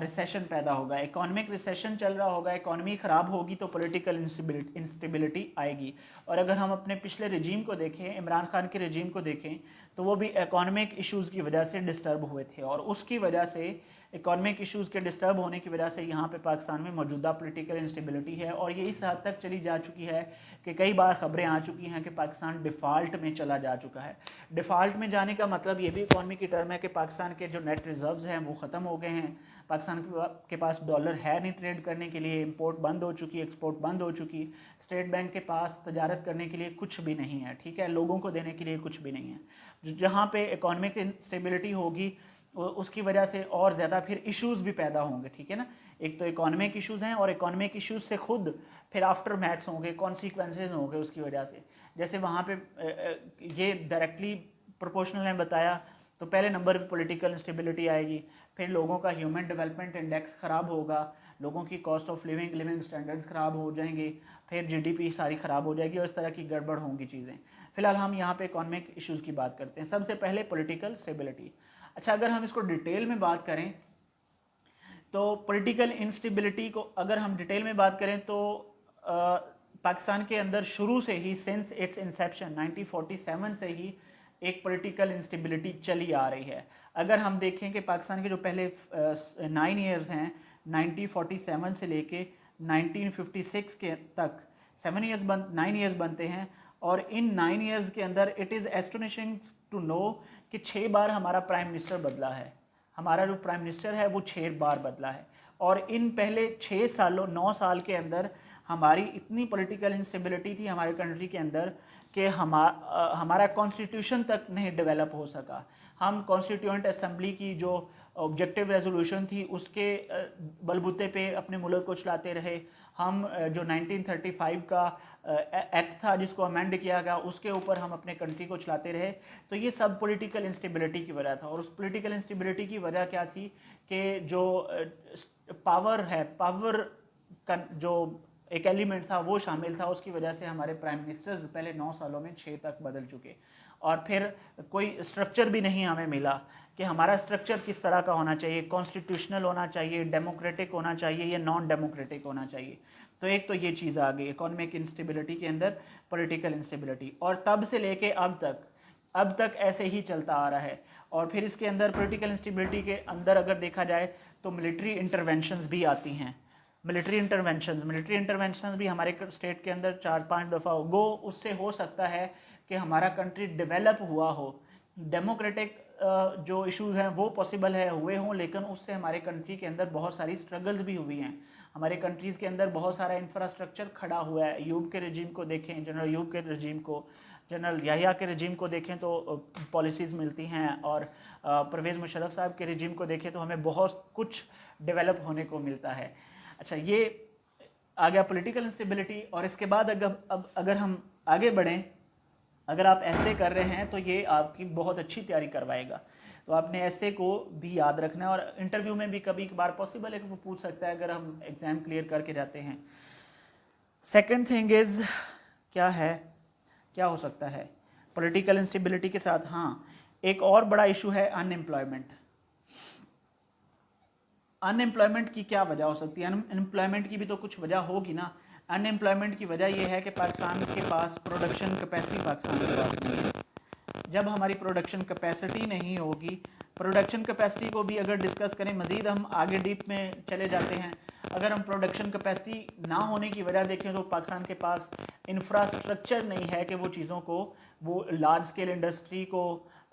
रिसेशन पैदा होगा। इकोनॉमिक रिसेशन चल रहा होगा, इकोनॉमी ख़राब होगी तो पॉलिटिकल इंस्टेबिलिटी आएगी। और अगर हम अपने पिछले रजीम को देखें, इमरान खान के रजीम को देखें, तो वो भी इकोनॉमिक इश्यूज़ की वजह से डिस्टर्ब हुए थे और उसकी वजह से, इकोनॉमिक इश्यूज़ के डिस्टर्ब होने की वजह से यहाँ पे पाकिस्तान में मौजूदा पॉलिटिकल इंस्टेबिलिटी है और ये इस हद तक चली जा चुकी है कि कई बार खबरें आ चुकी हैं कि पाकिस्तान डिफ़ॉल्ट में चला जा चुका है। डिफ़ॉल्ट में जाने का मतलब ये भी इकॉनमी की टर्म है कि पाकिस्तान के जो नेट रिजर्व्स हैं वो ख़त्म हो गए हैं। पाकिस्तान के पास डॉलर है नहीं ट्रेड करने के लिए, इंपोर्ट बंद हो चुकी, एक्सपोर्ट बंद हो चुकी, स्टेट बैंक के पास तजारत करने के लिए कुछ भी नहीं है, ठीक है, लोगों को देने के लिए कुछ भी नहीं है। जहाँ पे इकोनॉमिक इंस्टेबिलिटी होगी उसकी वजह से और ज़्यादा फिर इश्यूज़ भी पैदा होंगे, ठीक है ना। एक तो इकोनॉमिक इश्यूज़ हैं और इकोनॉमिक इश्यूज़ से खुद फिर आफ्टर मैथ्स होंगे, कॉन्सिक्वेंसेज होंगे उसकी वजह से। जैसे वहाँ पे ये डायरेक्टली प्रोपोर्शनल ने बताया तो पहले नंबर पे पॉलिटिकल इंस्टेबिलिटी आएगी, फिर लोगों का ह्यूमन डेवलपमेंट इंडेक्स ख़राब होगा, लोगों की कॉस्ट ऑफ लिविंग स्टैंडर्ड्स ख़राब हो जाएंगे, फिर जीडीपी सारी ख़राब हो जाएगी और इस तरह की गड़बड़ होंगी चीज़ें। फिलहाल हम यहाँ पे इकोनॉमिक इश्यूज़ की बात करते हैं। सबसे पहले पॉलिटिकल स्टेबिलिटी। अच्छा, अगर हम इसको डिटेल में बात करें तो पॉलिटिकल इंस्टेबिलिटी को अगर हम डिटेल में बात करें तो पाकिस्तान के अंदर शुरू से ही सिंस इट्स इंसेप्शन 1947 से ही एक पॉलिटिकल इंस्टेबिलिटी चली आ रही है। अगर हम देखें कि पाकिस्तान के जो पहले 9 ईयर्स हैं 1947 से लेके 1956 के तक 9 ईयर्स बनते हैं, और इन 9 ईयर्स के अंदर it is astonishing to know कि 6 बार हमारा प्राइम मिनिस्टर बदला है। हमारा जो प्राइम मिनिस्टर है वो 6 बार बदला है, और इन पहले 9 साल के अंदर हमारी इतनी पॉलिटिकल इंस्टेबिलिटी थी हमारे कंट्री के अंदर कि हमारा कॉन्स्टिट्यूशन तक नहीं डेवलप हो सका। हम कॉन्स्टिट्यूएंट असेंबली की जो ऑब्जेक्टिव रेजोल्यूशन थी उसके बलबूते पे अपने मुल्क को चलाते रहे। हम जो 1935 का एक्ट था जिसको अमेंड किया गया उसके ऊपर हम अपने कंट्री को चलाते रहे। तो ये सब पॉलिटिकल इंस्टेबिलिटी की वजह था। और उस पॉलिटिकल इंस्टेबिलिटी की वजह क्या थी कि जो पावर का जो एक एलिमेंट था वो शामिल था। उसकी वजह से हमारे प्राइम मिनिस्टर्स पहले 9 सालों में 6 तक बदल चुके, और फिर कोई स्ट्रक्चर भी नहीं हमें मिला कि हमारा स्ट्रक्चर किस तरह का होना चाहिए, कॉन्स्टिट्यूशनल होना चाहिए, डेमोक्रेटिक होना चाहिए या नॉन डेमोक्रेटिक होना चाहिए। तो एक तो ये चीज़ आ गई इकोनॉमिक इंस्टेबिलिटी के अंदर, पॉलिटिकल इंस्टेबिलिटी, और तब से लेके अब तक ऐसे ही चलता आ रहा है। और फिर इसके अंदर पॉलिटिकल इंस्टेबिलिटी के अंदर अगर देखा जाए तो मिलिट्री इंटरवेंशंस भी आती हैं। मिलिट्री इंटरवेंशंस भी हमारे स्टेट के अंदर 4-5 दफ़ा गो, उससे हो सकता है कि हमारा कंट्री डेवलप हुआ हो, डेमोक्रेटिक जो इश्यूज हैं वो पॉसिबल है हुए हों, लेकिन उससे हमारे कंट्री के अंदर बहुत सारी स्ट्रगल्स भी हुई हैं। हमारे कंट्रीज़ के अंदर बहुत सारा इंफ्रास्ट्रक्चर खड़ा हुआ है। यूब के रजीम को देखें, जनरल यूब के रजीम को, जनरल याहिया के रजीम को देखें तो पॉलिसीज़ मिलती हैं, और परवेज़ मुशर्रफ साहब के रजीम को देखें तो हमें बहुत कुछ डेवलप होने को मिलता है। अच्छा, ये आ गया पॉलिटिकल इंस्टेबिलिटी। और इसके बाद अगर हम आगे बढ़ें, अगर आप ऐसे कर रहे हैं तो ये आपकी बहुत अच्छी तैयारी करवाएगा। तो आपने ऐसे को भी याद रखना है, और इंटरव्यू में भी कभी कभार पॉसिबल है कि वो पूछ सकता है अगर हम एग्ज़ाम क्लियर करके जाते हैं। सेकंड थिंग इज़ क्या हो सकता है पॉलिटिकल इंस्टेबिलिटी के साथ? हाँ, एक और बड़ा इशू है अनएम्प्लॉयमेंट। अनएम्प्लॉयमेंट की क्या वजह हो सकती है? अनएम्प्लॉयमेंट की भी तो कुछ वजह होगी ना। अनएम्प्लॉयमेंट की वजह यह है कि पाकिस्तान के पास प्रोडक्शन कैपेसिटी पाकिस्तान के पास नहीं है। जब हमारी प्रोडक्शन कैपेसिटी नहीं होगी, प्रोडक्शन कैपेसिटी को भी अगर डिस्कस करें मज़ीद, हम आगे डीप में चले जाते हैं। अगर हम प्रोडक्शन कैपेसिटी ना होने की वजह देखें तो पाकिस्तान के पास इंफ्रास्ट्रक्चर नहीं है कि वो चीज़ों को, वो लार्ज स्केल इंडस्ट्री को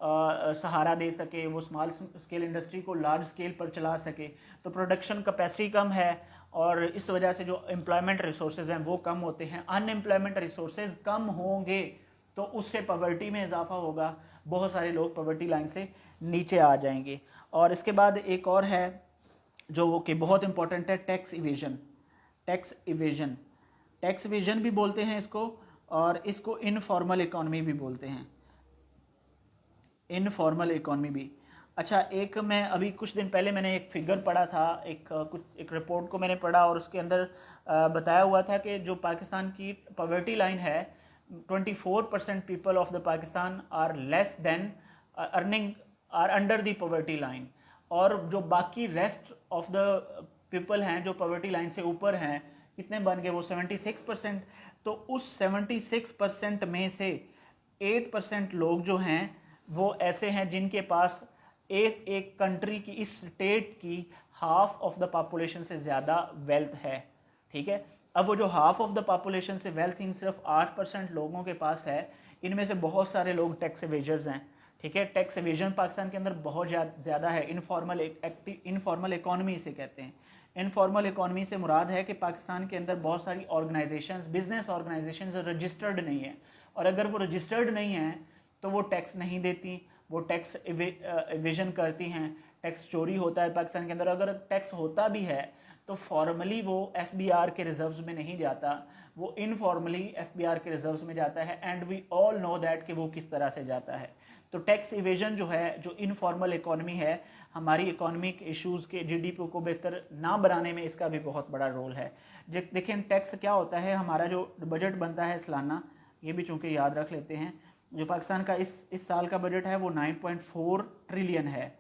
सहारा दे सके, वो स्मॉल स्केल इंडस्ट्री को लार्ज स्केल पर चला सके। तो प्रोडक्शन कैपेसिटी कम है, और इस वजह से जो एम्प्लॉयमेंट रिसोर्सेज हैं वो कम होते हैं। अनएम्प्लॉयमेंट रिसोर्सेज कम होंगे तो उससे पॉवर्टी में इजाफा होगा, बहुत सारे लोग पॉवर्टी लाइन से नीचे आ जाएंगे। और इसके बाद एक और है जो वो कि बहुत इंपॉर्टेंट है, टैक्स इवेजन भी बोलते हैं इसको, और इसको इनफॉर्मल इकॉनमी भी बोलते हैं, इनफॉर्मल इकॉनमी भी। अच्छा, एक मैं अभी कुछ दिन पहले मैंने एक फिगर पढ़ा था, एक रिपोर्ट को मैंने पढ़ा, और उसके अंदर बताया हुआ था कि जो पाकिस्तान की पॉवर्टी लाइन है 24% people of the Pakistan are less than earning are under the poverty line, और जो बाकी रेस्ट ऑफ द पीपल हैं जो पॉवर्टी लाइन से ऊपर हैं, कितने बन गए वो 76%। तो उस 76% में से 8% लोग जो हैं वो ऐसे हैं जिनके पास एक कंट्री की, इस स्टेट की हाफ ऑफ द पॉपुलेशन से ज़्यादा वेल्थ है। ठीक है, अब वो जो हाफ ऑफ द पॉपुलेशन से वेल्थ इन सिर्फ 8% लोगों के पास है, इनमें से बहुत सारे लोग टैक्स एवेजर्स हैं। ठीक है, टैक्स एवेजन पाकिस्तान के अंदर बहुत ज़्यादा है। इनफॉर्मल इकॉनमी इसे कहते हैं। इनफॉर्मल इकॉनमी से मुराद है कि पाकिस्तान के अंदर बहुत सारी ऑर्गेनाइजेशंस, बिजनेस ऑर्गेनाइजेशंस रजिस्टर्ड नहीं है, और अगर वो रजिस्टर्ड नहीं है तो वो टैक्स नहीं देती, वो टैक्स एवेजन करती हैं, टैक्स चोरी होता है पाकिस्तान के अंदर। अगर टैक्स होता भी है तो फॉर्मली वो एफबीआर के रिजर्व्स में नहीं जाता, वो इनफॉर्मली एफबीआर के रिजर्व्स में जाता है, and we all know that कि वो किस तरह से जाता है। तो टैक्स इवेजन जो है, जो इनफॉर्मल इकोनॉमी है, हमारी इकोनॉमिक इश्यूज़ के जीडीपी को बेहतर ना बनाने में इसका भी बहुत बड़ा रोल है। देखिए टैक्स क्या होता है, हमारा जो बजट बनता है सालाना, ये भी चूंकि याद रख लेते हैं, जो पाकिस्तान का इस साल का बजट है वो 9.4 ट्रिलियन है।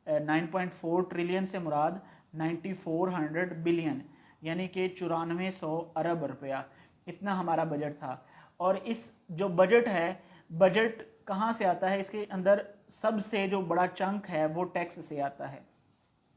9.4 ट्रिलियन से मुराद 9400 बिलियन, यानी कि 9400 अरब रुपया, इतना हमारा बजट था। और इस जो बजट है, बजट कहाँ से आता है, इसके अंदर सबसे जो बड़ा चंक है वो टैक्स से आता है।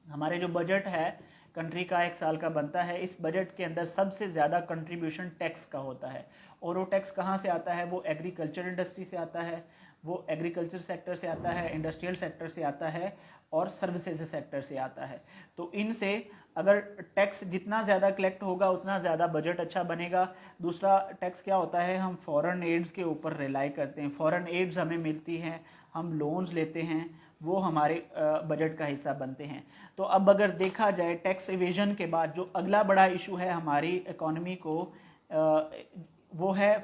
हमारे जो बजट है कंट्री का एक साल का बनता है, इस बजट के अंदर सबसे ज़्यादा कंट्रीब्यूशन टैक्स का होता है। और वो टैक्स कहाँ से आता है, वो एग्रीकल्चर इंडस्ट्री से आता है, वो एग्रीकल्चर सेक्टर से आता है, इंडस्ट्रियल सेक्टर से आता है और सर्विसेज सेक्टर से आता है। तो इनसे अगर टैक्स जितना ज़्यादा कलेक्ट होगा उतना ज़्यादा बजट अच्छा बनेगा। दूसरा टैक्स क्या होता है, हम फॉरेन एड्स के ऊपर रिलाई करते हैं, फॉरेन एड्स हमें मिलती हैं, हम लोन्स लेते हैं, वो हमारे बजट का हिस्सा बनते हैं। तो अब अगर देखा जाए टैक्स इवेजन के बाद जो अगला बड़ा इशू है हमारी इकोनॉमी को, वो है